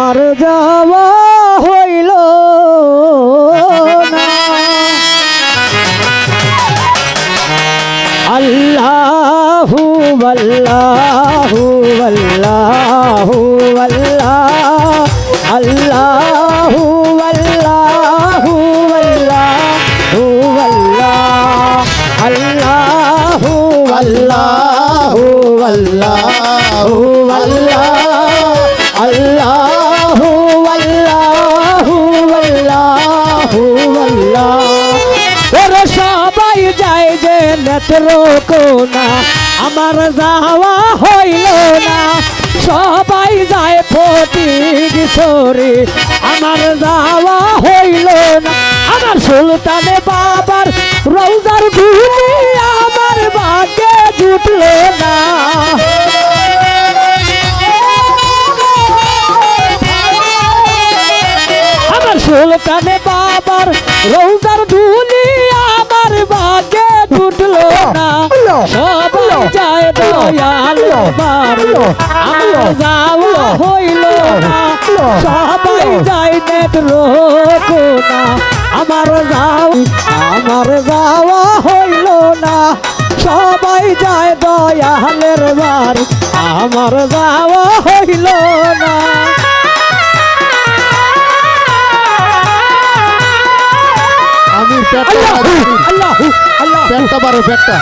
আমার যাওয়া হইল না। আল্লাহু আল্লাহু আল্লাহু আল্লাহ আল্লাহু আল্লাহু আল্লাহু আল্লাহ আল্লাহু আল্লাহু আল্লাহু আল্লাহ আল্লাহু আল্লাহু আল্লাহু আল্লাহ। ওরে সবাই যায় যে নেত্রকোনা, আমার যাওয়া হইল না। সবাই যায় ফটিকছড়ি, আমার যাওয়া হইল না। আমার সুলতানে বাবার রওজার ধুলি আমার ভাগ্যে জুটল না। আমার সুলতানে বাবার রওজার ধুলি আমার ভাগ্যে জুটল না। সবাই যায় দয়াল বাড়ি, আমার যাওয়া হইল না। সবাই যায় নেত্রকোনা, আমার যাওয়া হইল না। সবাই যায় দয়ালের বাড়ি, আমার যাওয়া হইল না। আমি পেটটা বারো পেটটা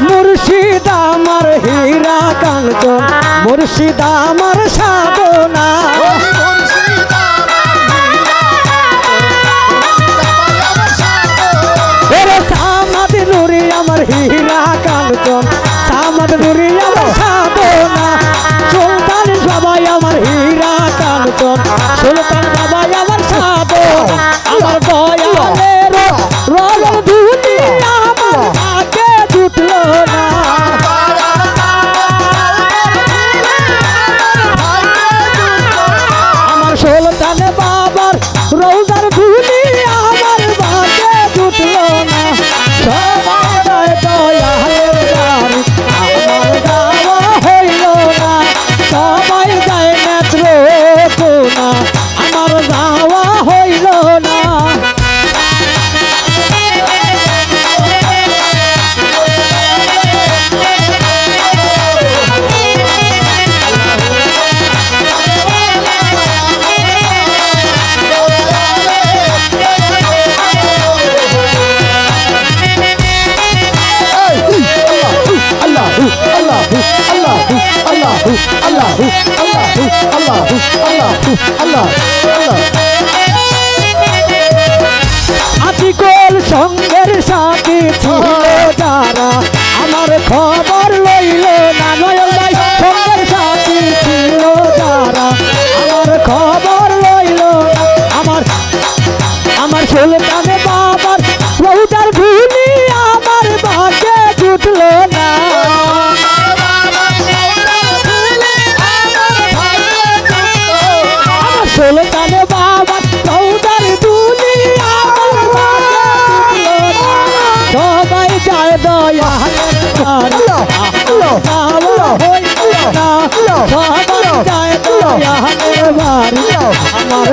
মুর্শিদ আমার হীরা কাঞ্চন, মুর্শিদ আমার সাধনা। ওরে সামাদ নুরি আমার হীরা কাঞ্চন, সামাদ নুরি আমার সাধনা। সুলতান সবাই আমার হীরা কাঞ্চন, সুলতান সবাই আমার সাধনা। আমার দয়ালের রওজার ধুলি আমার ভাগ্যে জুটল না। আমার সুলতানে বাবার রওজার ধুলি আমার ভাগ্যে জুটল না। সবাই যায় দয়ালের বাড়ি, আমার যাওয়া হইল না। সবাই যায় নেত্রকোনা, আমার যাওয়া হইল না। আতিকুল সঙ্গের সাথী ছিল যারা, আমার খবর লইল না। নয়ন ভাই সঙ্গের সাথী ছিল যারা, আমার খবর লইল না। আমার সুলতানে বাবার রওজার ধুলি আমার ভাগ্যে জুটল না। আমার সুলতানে বাবার রওজার ধুলি আমার ভাগ্যে জুটল না। সবাই যায় দয়ালের বাড়ি, যাওয়া হইল না। সবাই যায় দয়ালের বাড়ি, আমার